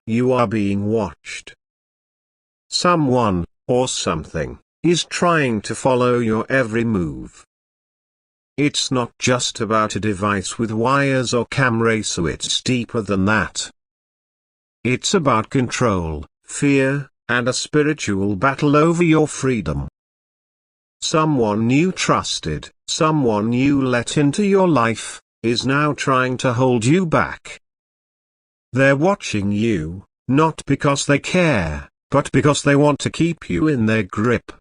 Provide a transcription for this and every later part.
you are being watched. Someone, or something, is trying to follow your every move. It's not just about a device with wires or cameras, so it's deeper than that. It's about control, fear, and a spiritual battle over your freedom. Someone you trusted, someone you let into your life, is now trying to hold you back. They're watching you, not because they care, but because they want to keep you in their grip.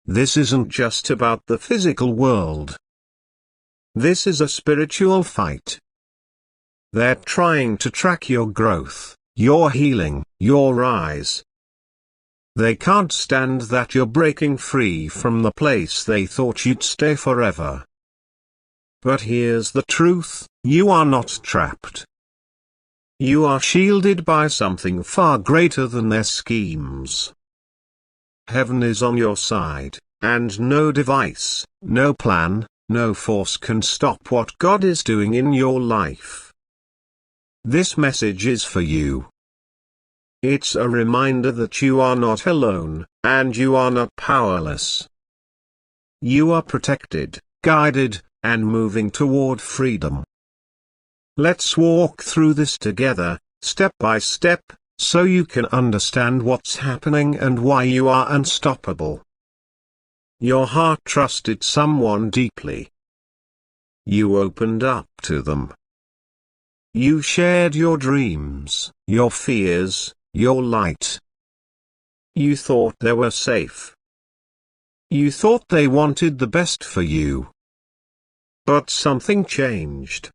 This isn't just about the physical world. This is a spiritual fight. They're trying to track your growth, your healing, your rise. They can't stand that you're breaking free from the place they thought you'd stay forever. But here's the truth, you are not trapped. You are shielded by something far greater than their schemes. Heaven is on your side, and no device, no plan, no force can stop what God is doing in your life. This message is for you. It's a reminder that you are not alone, and you are not powerless. You are protected, guided, and moving toward freedom. Let's walk through this together, step by step, so you can understand what's happening and why you are unstoppable. Your heart trusted someone deeply. You opened up to them. You shared your dreams, your fears, your light. You thought they were safe. You thought they wanted the best for you. But something changed.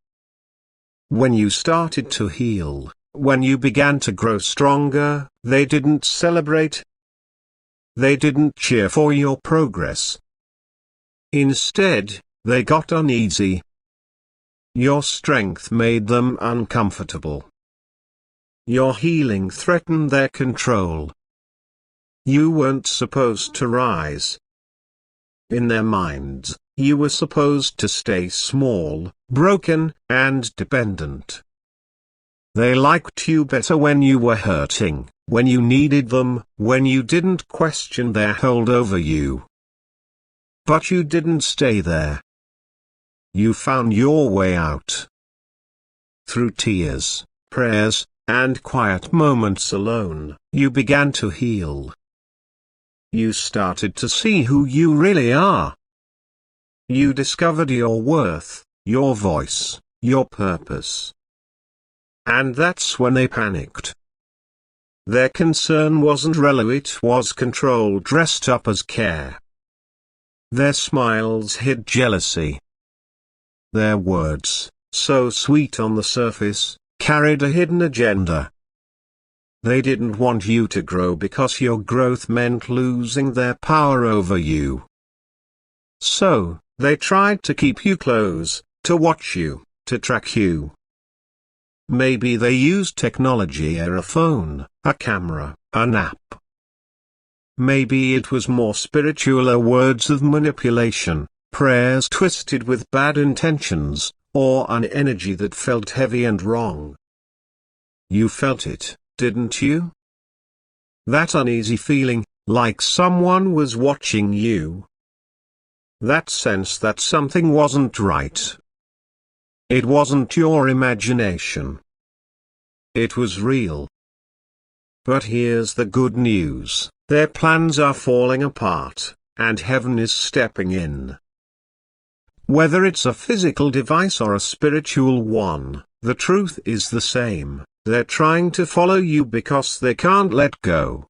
When you started to heal, when you began to grow stronger, they didn't celebrate. They didn't cheer for your progress. Instead, they got uneasy. Your strength made them uncomfortable. Your healing threatened their control. You weren't supposed to rise. In their minds, you were supposed to stay small, broken, and dependent. They liked you better when you were hurting, when you needed them, when you didn't question their hold over you. But you didn't stay there. You found your way out. Through tears, prayers, and quiet moments alone, you began to heal. You started to see who you really are. You discovered your worth, your voice, your purpose. And that's when they panicked. Their concern wasn't relu, it was control dressed up as care. Their smiles hid jealousy. Their words, so sweet on the surface, carried a hidden agenda. They didn't want you to grow because your growth meant losing their power over you. So, they tried to keep you close, to watch you, to track you. Maybe they used technology, a phone, a camera, an app. Maybe it was more spiritual, or words of manipulation, prayers twisted with bad intentions, or an energy that felt heavy and wrong. You felt it, didn't you? That uneasy feeling, like someone was watching you. That sense that something wasn't right. It wasn't your imagination. It was real. But here's the good news, their plans are falling apart, and heaven is stepping in. Whether it's a physical device or a spiritual one, the truth is the same, they're trying to follow you because they can't let go.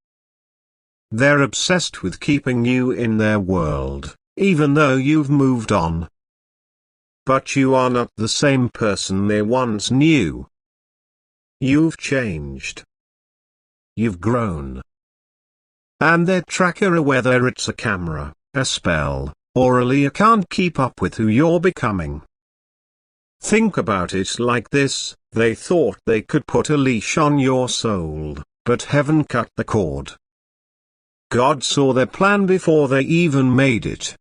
They're obsessed with keeping you in their world, even though you've moved on. But you are not the same person they once knew. You've changed. You've grown. And their tracker, whether it's a camera, a spell, or a leader, can't keep up with who you're becoming. Think about it like this, they thought they could put a leash on your soul, but heaven cut the cord. God saw their plan before they even made it.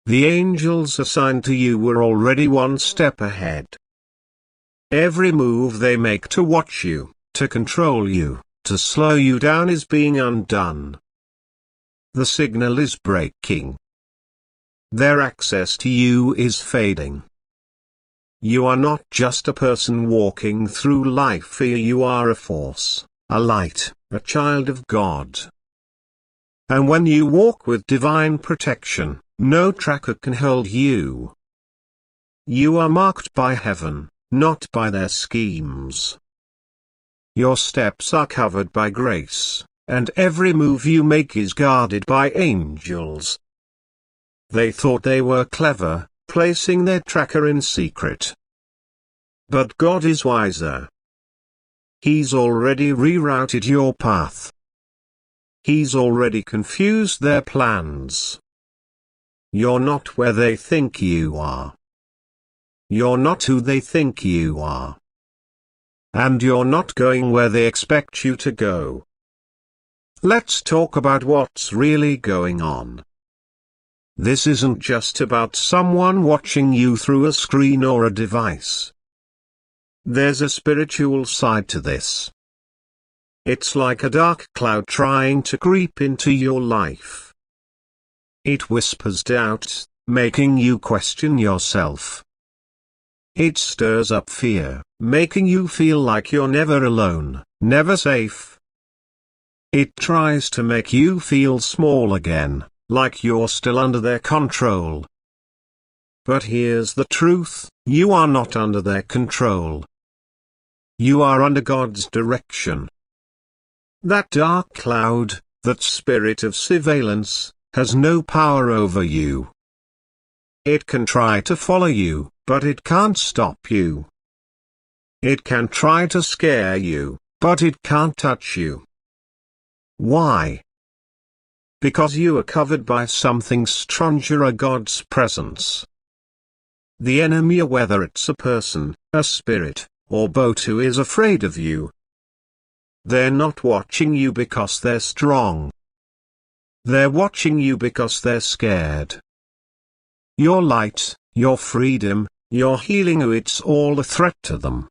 The angels assigned to you were already one step ahead. Every move they make to watch you, to control you, to slow you down is being undone. The signal is breaking. Their access to you is fading. You are not just a person walking through life here, you are a force, a light, a child of God. And when you walk with divine protection, no tracker can hold you. You are marked by heaven, not by their schemes. Your steps are covered by grace, and every move you make is guarded by angels. They thought they were clever, placing their tracker in secret. But God is wiser. He's already rerouted your path. He's already confused their plans. You're not where they think you are. You're not who they think you are. And you're not going where they expect you to go. Let's talk about what's really going on. This isn't just about someone watching you through a screen or a device. There's a spiritual side to this. It's like a dark cloud trying to creep into your life. It whispers doubt, making you question yourself. It stirs up fear, making you feel like you're never alone, never safe. It tries to make you feel small again, like you're still under their control. But here's the truth, you are not under their control. You are under God's direction. That dark cloud, that spirit of surveillance, has no power over you. It can try to follow you, but it can't stop you. It can try to scare you, but it can't touch you. Why? Because you are covered by something stronger, God's presence. The enemy, whether it's a person, a spirit, or both, who is afraid of you. They're not watching you because they're strong. They're watching you because they're scared. Your light, your freedom, your healing, it's all a threat to them.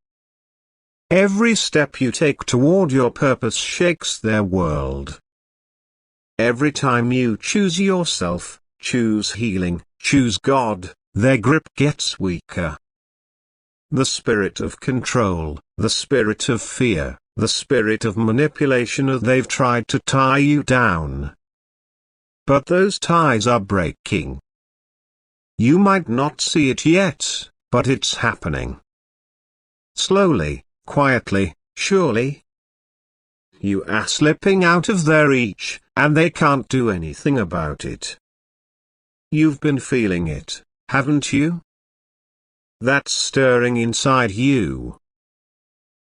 Every step you take toward your purpose shakes their world. Every time you choose yourself, choose healing, choose God, their grip gets weaker. The spirit of control, the spirit of fear, the spirit of manipulation, they've tried to tie you down. But those ties are breaking. You might not see it yet, but it's happening. Slowly, quietly, surely. You are slipping out of their reach, and they can't do anything about it. You've been feeling it, haven't you? That stirring inside you.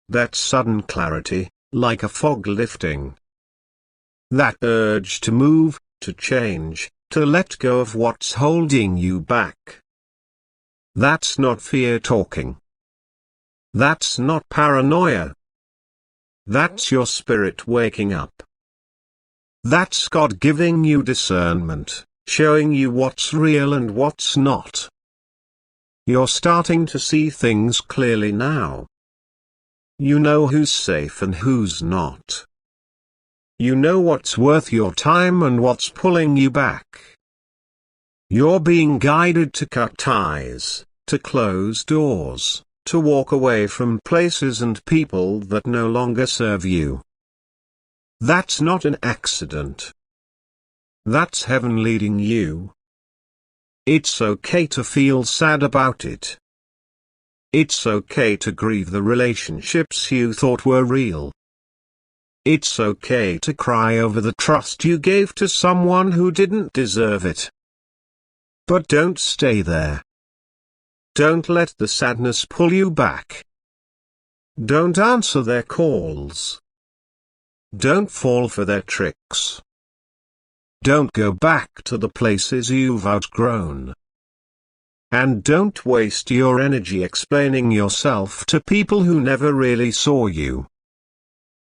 That sudden clarity, like a fog lifting. That urge to move, to change, to let go of what's holding you back. That's not fear talking. That's not paranoia. That's your spirit waking up. That's God giving you discernment, showing you what's real and what's not. You're starting to see things clearly now. You know who's safe and who's not. You know what's worth your time and what's pulling you back. You're being guided to cut ties, to close doors, to walk away from places and people that no longer serve you. That's not an accident. That's heaven leading you. It's okay to feel sad about it. It's okay to grieve the relationships you thought were real. It's okay to cry over the trust you gave to someone who didn't deserve it. But don't stay there. Don't let the sadness pull you back. Don't answer their calls. Don't fall for their tricks. Don't go back to the places you've outgrown. And don't waste your energy explaining yourself to people who never really saw you.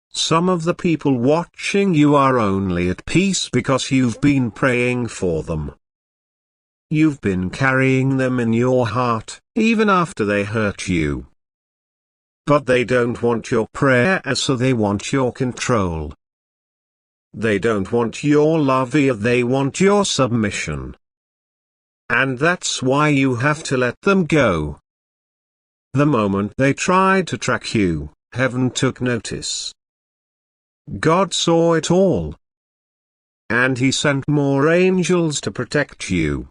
Some of the people watching you are only at peace because you've been praying for them. You've been carrying them in your heart, even after they hurt you. But they don't want your prayer, so they want your control. They don't want your love, they want your submission. And that's why you have to let them go. The moment they tried to track you, heaven took notice. God saw it all. And he sent more angels to protect you.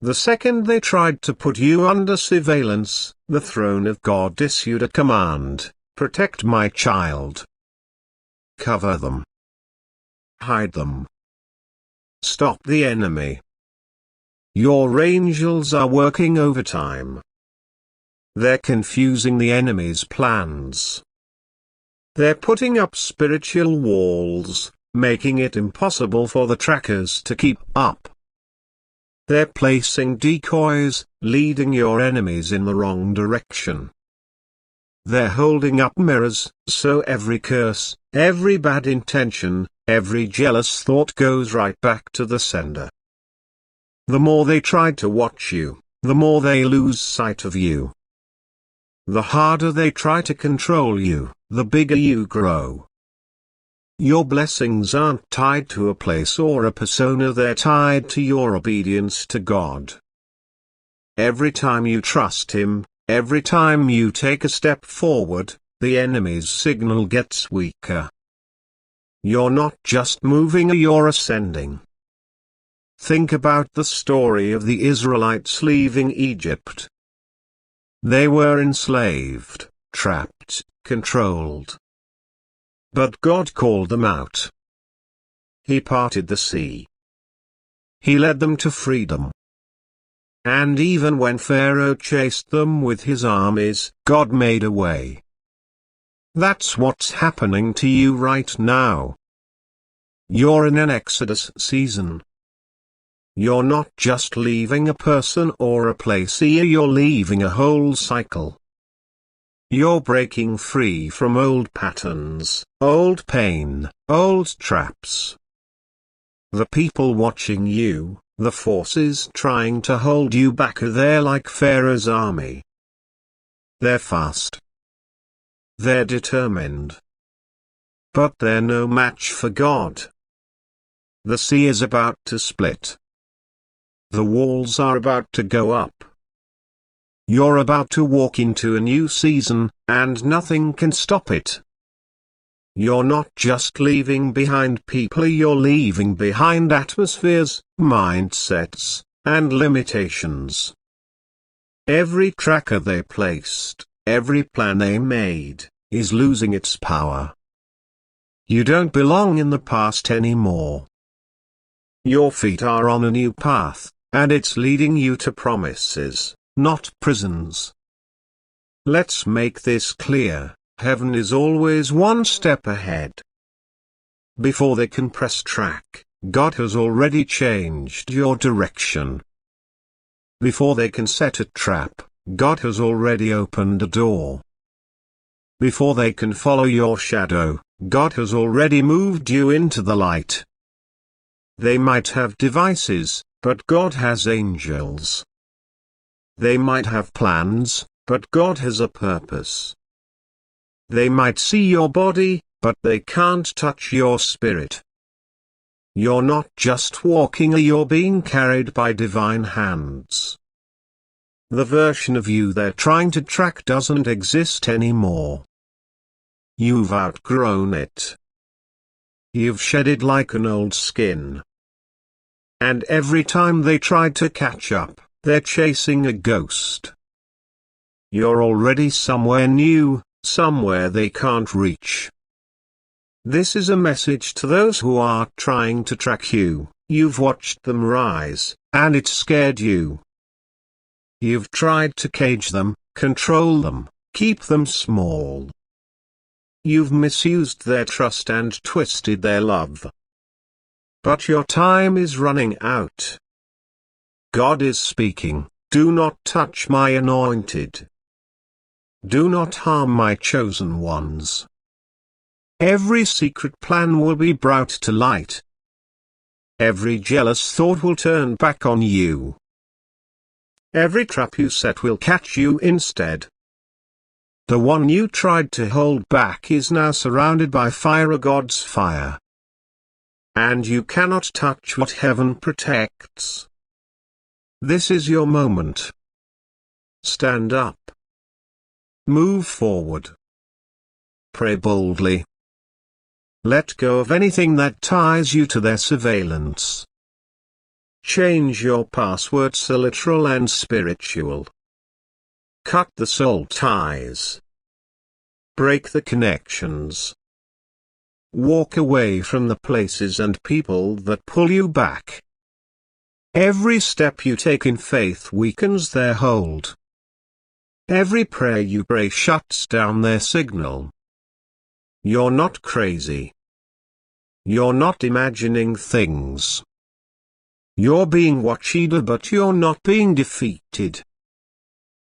The second they tried to put you under surveillance, the throne of God issued a command: protect my child. Cover them. Hide them. Stop the enemy. Your angels are working overtime. They're confusing the enemy's plans. They're putting up spiritual walls, making it impossible for the trackers to keep up. They're placing decoys, leading your enemies in the wrong direction. They're holding up mirrors, so every curse, every bad intention, every jealous thought goes right back to the sender. The more they try to watch you, the more they lose sight of you. The harder they try to control you, the bigger you grow. Your blessings aren't tied to a place or a persona, they're tied to your obedience to God. Every time you trust Him, every time you take a step forward, the enemy's signal gets weaker. You're not just moving, you're ascending. Think about the story of the Israelites leaving Egypt. They were enslaved, trapped, controlled. But God called them out. He parted the sea. He led them to freedom. And even when Pharaoh chased them with his armies, God made a way. That's what's happening to you right now. You're in an Exodus season. You're not just leaving a person or a place, you're leaving a whole cycle. You're breaking free from old patterns, old pain, old traps. The people watching you, the forces trying to hold you back, are there like Pharaoh's army. They're fast. They're determined. But they're no match for God. The sea is about to split. The walls are about to go up. You're about to walk into a new season, and nothing can stop it. You're not just leaving behind people, you're leaving behind atmospheres, mindsets, and limitations. Every tracker they placed, every plan they made, is losing its power. You don't belong in the past anymore. Your feet are on a new path, and it's leading you to promises, not prisons. Let's make this clear: heaven is always one step ahead. Before they can press track, God has already changed your direction. Before they can set a trap, God has already opened a door. Before they can follow your shadow, God has already moved you into the light. They might have devices, but God has angels. They might have plans, but God has a purpose. They might see your body, but they can't touch your spirit. You're not just walking, you're being carried by divine hands. The version of you they're trying to track doesn't exist anymore. You've outgrown it. You've shed it like an old skin. And every time they try to catch up, they're chasing a ghost. You're already somewhere new, somewhere they can't reach. This is a message to those who are trying to track you. You've watched them rise, and it scared you. You've tried to cage them, control them, keep them small. You've misused their trust and twisted their love. But your time is running out. God is speaking, do not touch my anointed. Do not harm my chosen ones. Every secret plan will be brought to light. Every jealous thought will turn back on you. Every trap you set will catch you instead. The one you tried to hold back is now surrounded by fire, a God's fire. And you cannot touch what heaven protects. This is your moment. Stand up. Move forward. Pray boldly. Let go of anything that ties you to their surveillance. Change your passwords, literal and spiritual. Cut the soul ties. Break the connections. Walk away from the places and people that pull you back. Every step you take in faith weakens their hold. Every prayer you pray shuts down their signal. You're not crazy. You're not imagining things. You're being watched, but you're not being defeated.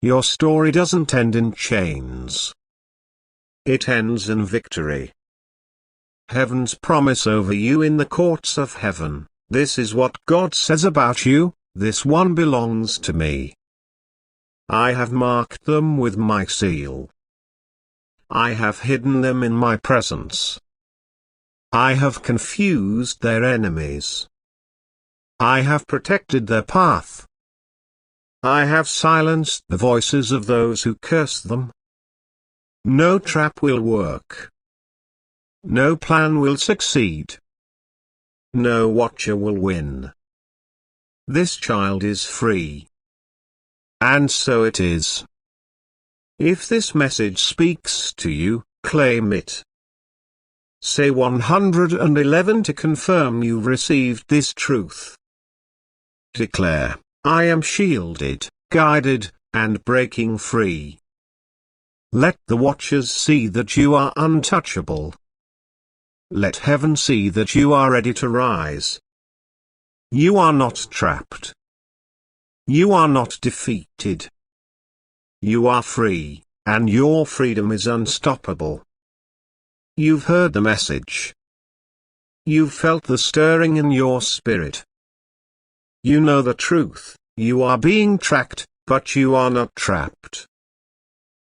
Your story doesn't end in chains. It ends in victory. Heaven's promise over you in the courts of heaven: this is what God says about you, this one belongs to me. I have marked them with my seal. I have hidden them in my presence. I have confused their enemies. I have protected their path. I have silenced the voices of those who curse them. No trap will work. No plan will succeed. No watcher will win. This child is free. And so it is. If this message speaks to you, claim it. Say 111 to confirm you received this truth. Declare, I am shielded, guided, and breaking free. Let the watchers see that you are untouchable. Let heaven see that you are ready to rise. You are not trapped. You are not defeated. You are free, and your freedom is unstoppable. You've heard the message. You've felt the stirring in your spirit. You know the truth: you are being tracked, but you are not trapped.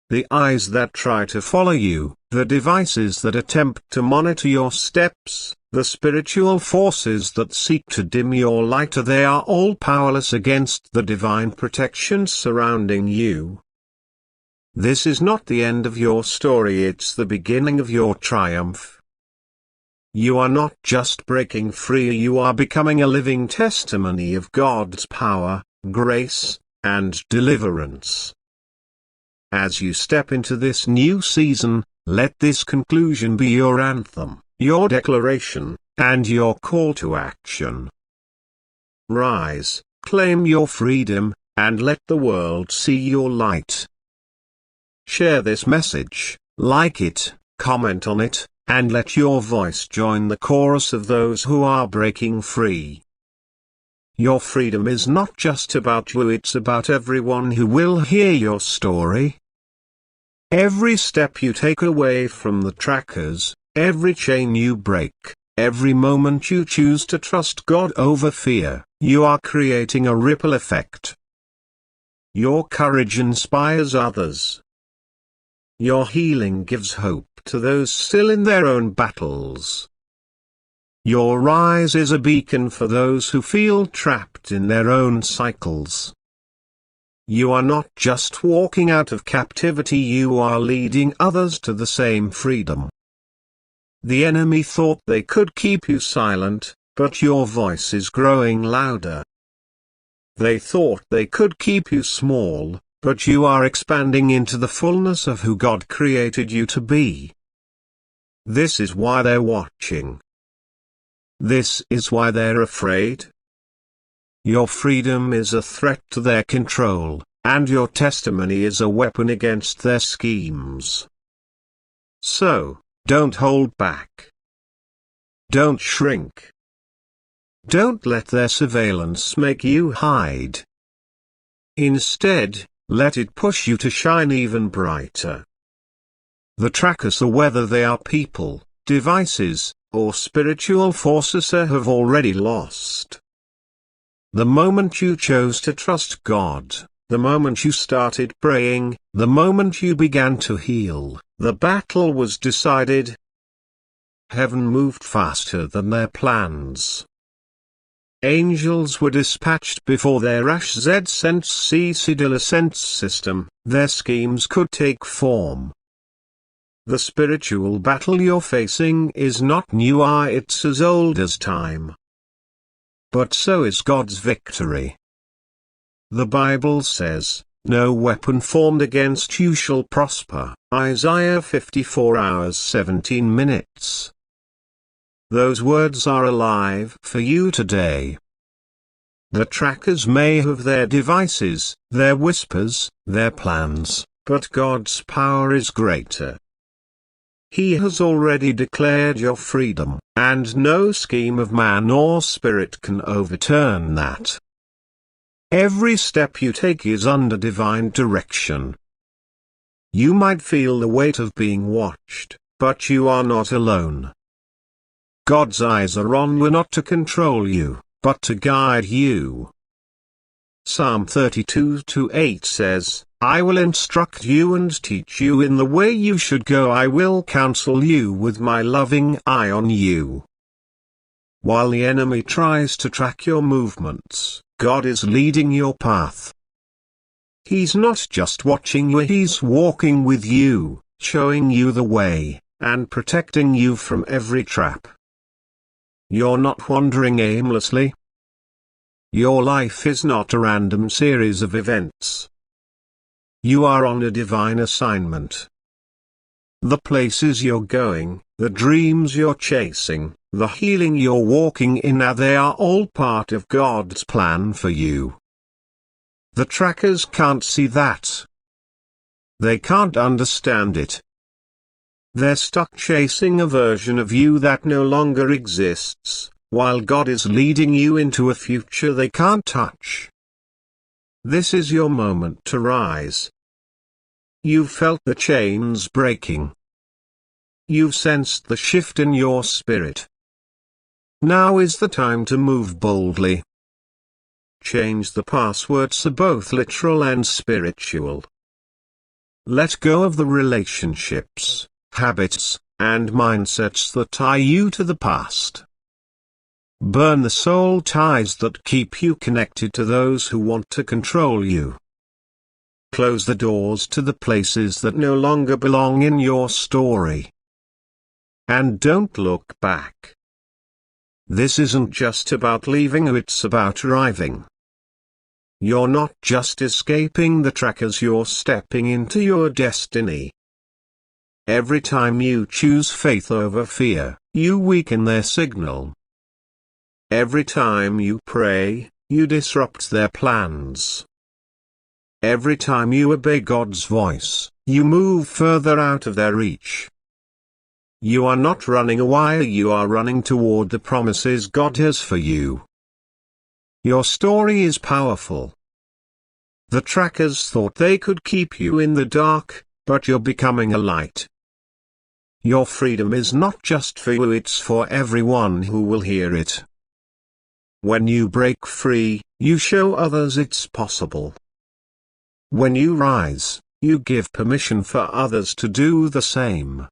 The eyes that try to follow you, the devices that attempt to monitor your steps, the spiritual forces that seek to dim your light, they are all powerless against the divine protection surrounding you. This is not the end of your story, it's the beginning of your triumph. You are not just breaking free, you are becoming a living testimony of God's power, grace, and deliverance. As you step into this new season, let this conclusion be your anthem, your declaration, and your call to action. Rise, claim your freedom, and let the world see your light. Share this message, like it, comment on it, and let your voice join the chorus of those who are breaking free. Your freedom is not just about you, it's about everyone who will hear your story. Every step you take away from the trackers, every chain you break, every moment you choose to trust God over fear, you are creating a ripple effect. Your courage inspires others. Your healing gives hope to those still in their own battles. Your rise is a beacon for those who feel trapped in their own cycles. You are not just walking out of captivity, you are leading others to the same freedom. The enemy thought they could keep you silent, but your voice is growing louder. They thought they could keep you small, but you are expanding into the fullness of who God created you to be. This is why they're watching. This is why they're afraid. Your freedom is a threat to their control, and your testimony is a weapon against their schemes. So, don't hold back. Don't shrink. Don't let their surveillance make you hide. Instead, let it push you to shine even brighter. The trackers, whether they are people, devices, or spiritual forces, have already lost. The moment you chose to trust God, the moment you started praying, the moment you began to heal, the battle was decided. Heaven moved faster than their plans. Angels were dispatched before their Sense system, their schemes could take form. The spiritual battle you're facing is not new, it's as old as time. But so is God's victory. The Bible says, "No weapon formed against you shall prosper," Isaiah 54 hours 17 minutes. Those words are alive for you today. The trackers may have their devices, their whispers, their plans, but God's power is greater. He has already declared your freedom, and no scheme of man or spirit can overturn that. Every step you take is under divine direction. You might feel the weight of being watched, but you are not alone. God's eyes are on you not to control you, but to guide you. Psalm 32:8 says, "I will instruct you and teach you in the way you should go. I will counsel you with my loving eye on you." While the enemy tries to track your movements, God is leading your path. He's not just watching you, he's walking with you, showing you the way, and protecting you from every trap. You're not wandering aimlessly. Your life is not a random series of events. You are on a divine assignment. The places you're going, the dreams you're chasing, the healing you're walking in, they are all part of God's plan for you. The trackers can't see that. They can't understand it. They're stuck chasing a version of you that no longer exists, while God is leading you into a future they can't touch. This is your moment to rise. You've felt the chains breaking. You've sensed the shift in your spirit. Now is the time to move boldly. Change the passwords, both literal and spiritual. Let go of the relationships, habits, and mindsets that tie you to the past. Burn the soul ties that keep you connected to those who want to control you. Close the doors to the places that no longer belong in your story. And don't look back. This isn't just about leaving, it's about arriving. You're not just escaping the trackers, you're stepping into your destiny. Every time you choose faith over fear, you weaken their signal. Every time you pray, you disrupt their plans. Every time you obey God's voice, you move further out of their reach. You are not running away, you are running toward the promises God has for you. Your story is powerful. The trackers thought they could keep you in the dark, but you're becoming a light. Your freedom is not just for you, it's for everyone who will hear it. When you break free, you show others it's possible. When you rise, you give permission for others to do the same.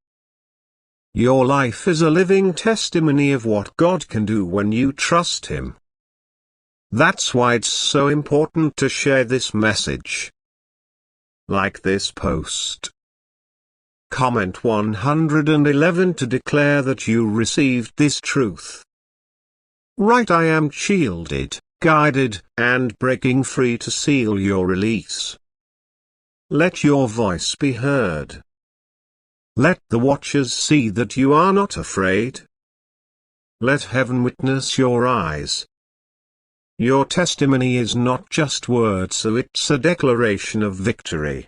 Your life is a living testimony of what God can do when you trust Him. That's why it's so important to share this message. Like this post. Comment 111 to declare that you received this truth. Write, "I am shielded, guided, and breaking free," to seal your release. Let your voice be heard. Let the watchers see that you are not afraid. Let heaven witness your eyes. Your testimony is not just words, so it's a declaration of victory.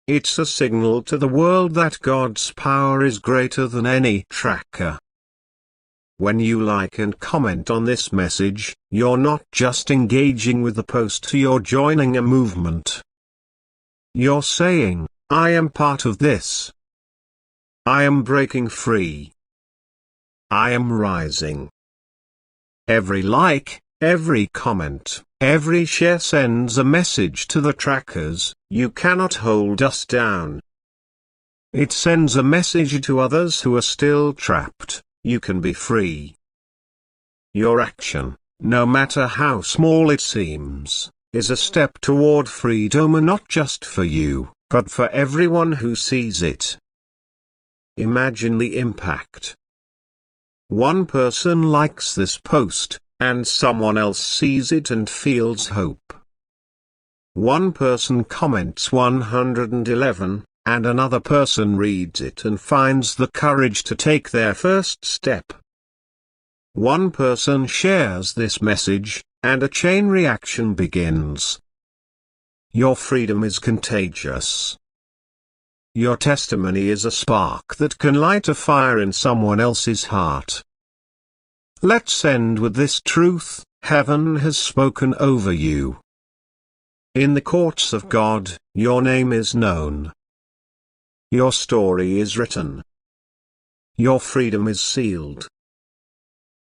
It's a signal to the world that God's power is greater than any tracker. When you like and comment on this message, you're not just engaging with the post, you're joining a movement. You're saying, "I am part of this. I am breaking free. I am rising." Every like, every comment, Every share sends a message to the trackers: you cannot hold us down. It sends a message to others who are still trapped: you can be free. Your action, no matter how small it seems, is a step toward freedom, and not just for you, but for everyone who sees it. Imagine the impact. One person likes this post, and someone else sees it and feels hope. One person comments 111, and another person reads it and finds the courage to take their first step. One person shares this message, and a chain reaction begins. Your freedom is contagious. Your testimony is a spark that can light a fire in someone else's heart. Let's end with this truth: heaven has spoken over you. In the courts of God, your name is known. Your story is written. Your freedom is sealed.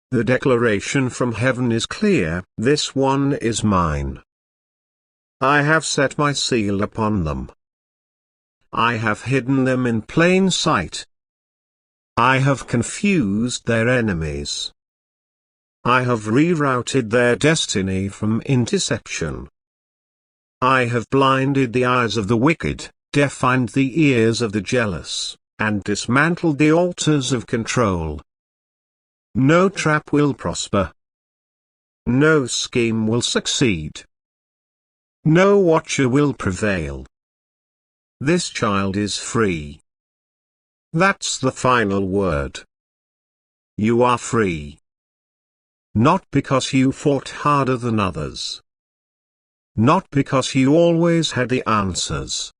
The declaration from heaven is clear: this one is mine. I have set my seal upon them. I have hidden them in plain sight. I have confused their enemies. I have rerouted their destiny from interception. I have blinded the eyes of the wicked, deafened the ears of the jealous, and dismantled the altars of control. No trap will prosper. No scheme will succeed. No watcher will prevail. This child is free. That's the final word. You are free. Not because you fought harder than others. Not because you always had the answers.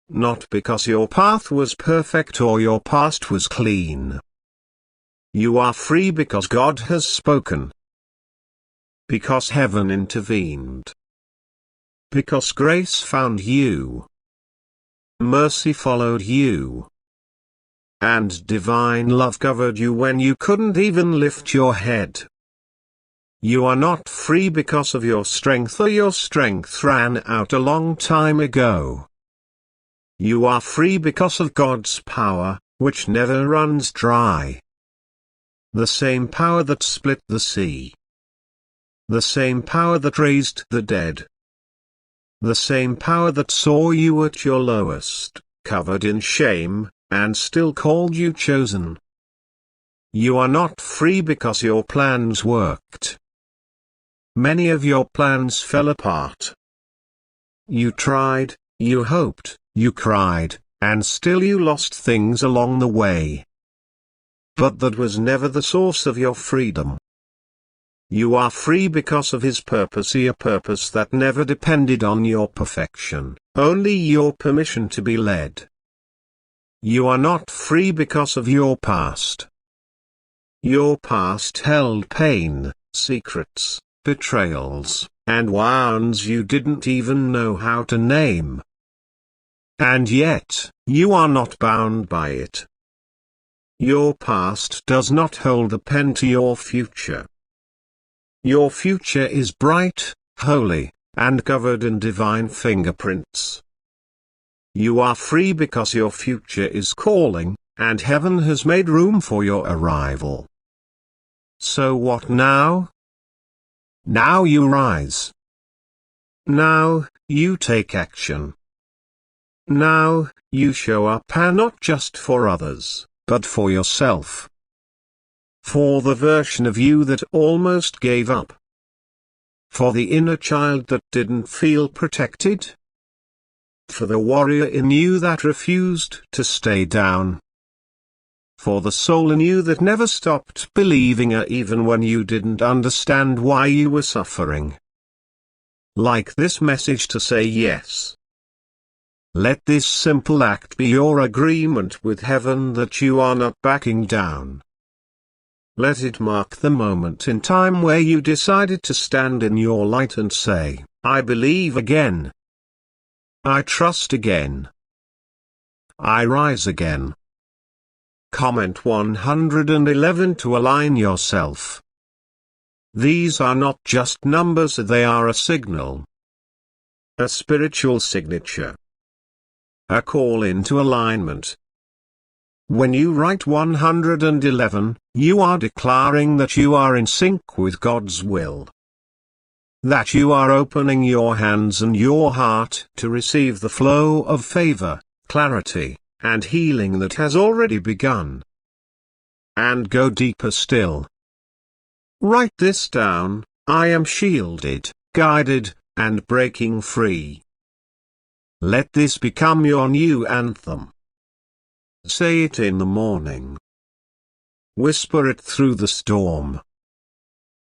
Not because your path was perfect or your past was clean. You are free because God has spoken. Because heaven intervened. Because grace found you. Mercy followed you. And divine love covered you when you couldn't even lift your head. You are not free because of your strength, or your strength ran out a long time ago. You are free because of God's power, which never runs dry. The same power that split the sea. The same power that raised the dead. The same power that saw you at your lowest, covered in shame, and still called you chosen. You are not free because your plans worked. Many of your plans fell apart. You tried, you hoped, you cried, and still you lost things along the way. But that was never the source of your freedom. You are free because of His purpose, a purpose that never depended on your perfection, only your permission to be led. You are not free because of your past. Your past held pain, secrets, betrayals, and wounds you didn't even know how to name. And yet, you are not bound by it. Your past does not hold the pen to your future. Your future is bright, holy, and covered in divine fingerprints. You are free because your future is calling, and heaven has made room for your arrival. So what now? Now you rise. Now, you take action. Now, you show up, and not just for others, but for yourself. For the version of you that almost gave up. For the inner child that didn't feel protected. For the warrior in you that refused to stay down. For the soul in you that never stopped believing even when you didn't understand why you were suffering. Like this message to say yes. Let this simple act be your agreement with heaven that you are not backing down. Let it mark the moment in time where you decided to stand in your light and say, I believe again. I trust again. I rise again. Comment 111 to align yourself. These are not just numbers, they are a signal. A spiritual signature. A call into alignment. When you write 111, you are declaring that you are in sync with God's will. That you are opening your hands and your heart to receive the flow of favor, clarity, and healing that has already begun. And go deeper still. Write this down: I am shielded, guided, and breaking free. Let this become your new anthem. Say it in the morning. Whisper it through the storm.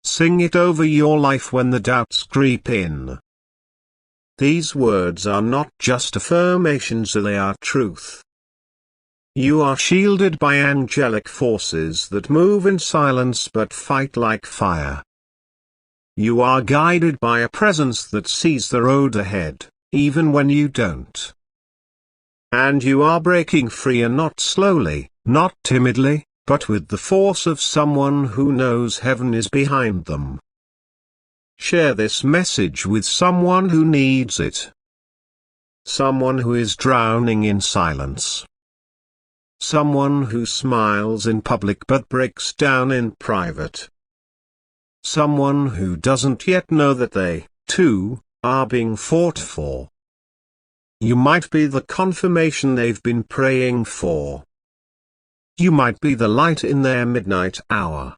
Sing it over your life when the doubts creep in. These words are not just affirmations, they are truth. You are shielded by angelic forces that move in silence but fight like fire. You are guided by a presence that sees the road ahead, even when you don't. And you are breaking free, and not slowly, not timidly, but with the force of someone who knows heaven is behind them. Share this message with someone who needs it. Someone who is drowning in silence. Someone who smiles in public but breaks down in private. Someone who doesn't yet know that they, too, are being fought for. You might be the confirmation they've been praying for. You might be the light in their midnight hour.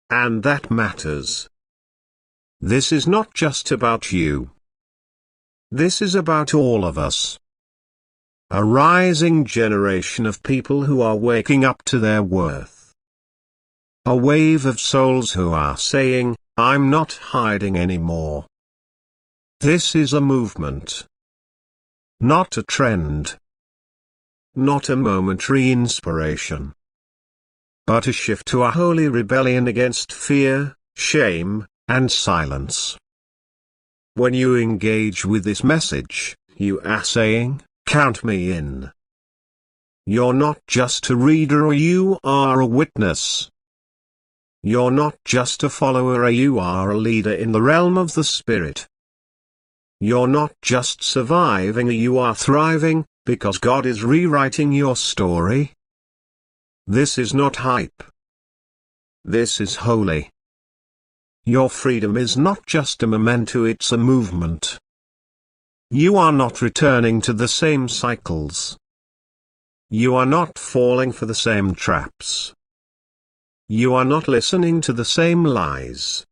And that matters. This is not just about you. This is about all of us. A rising generation of people who are waking up to their worth. A wave of souls who are saying, I'm not hiding anymore. This is a movement. Not a trend. Not a momentary inspiration. But a shift to a holy rebellion against fear, shame, and silence. When you engage with this message, you are saying, count me in. You're not just a reader, you are a witness. You're not just a follower, you are a leader in the realm of the Spirit. You're not just surviving, you are thriving, because God is rewriting your story. This is not hype. This is holy. Your freedom is not just a memento, it's a movement. You are not returning to the same cycles. You are not falling for the same traps. You are not listening to the same lies.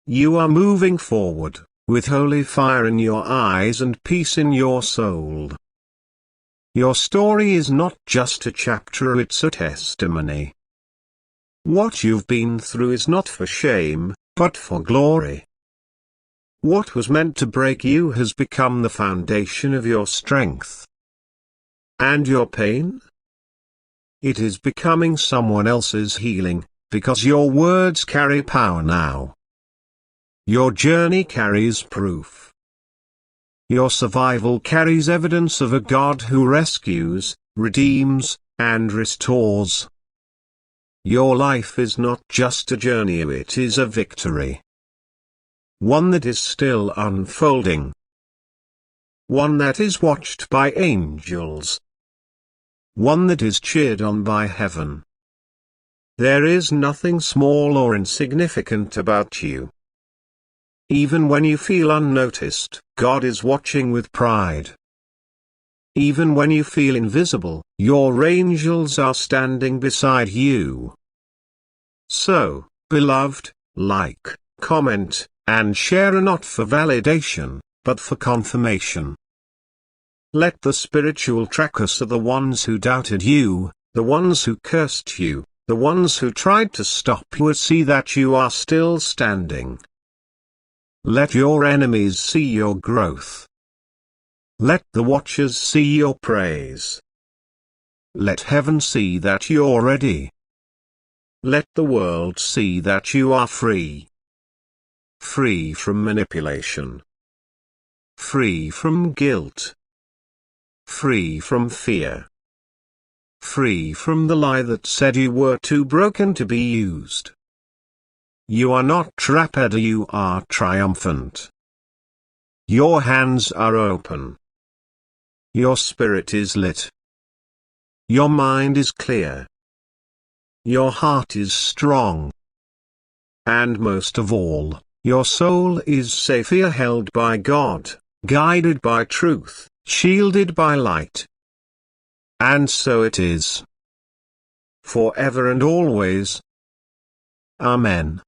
You are moving forward, with holy fire in your eyes and peace in your soul. Your story is not just a chapter, it's a testimony. What you've been through is not for shame, but for glory. What was meant to break you has become the foundation of your strength. And your pain? It is becoming someone else's healing, because your words carry power now. Your journey carries proof. Your survival carries evidence of a God who rescues, redeems, and restores. Your life is not just a journey, it is a victory. One that is still unfolding. One that is watched by angels. One that is cheered on by heaven. There is nothing small or insignificant about you. Even when you feel unnoticed, God is watching with pride. Even when you feel invisible, your angels are standing beside you. So, beloved, like, comment, and share, not for validation, but for confirmation. Let the spiritual trackers of the ones who doubted you, the ones who cursed you, the ones who tried to stop you see that you are still standing. Let your enemies see your growth. Let the watchers see your praise. Let heaven see that you're ready. Let the world see that you are free. Free from manipulation. Free from guilt. Free from fear. Free from the lie that said you were too broken to be used. You are not trapped, you are triumphant. Your hands are open. Your spirit is lit. Your mind is clear. Your heart is strong. And most of all, your soul is safe here, held by God, guided by truth, shielded by light. And so it is. Forever and always. Amen.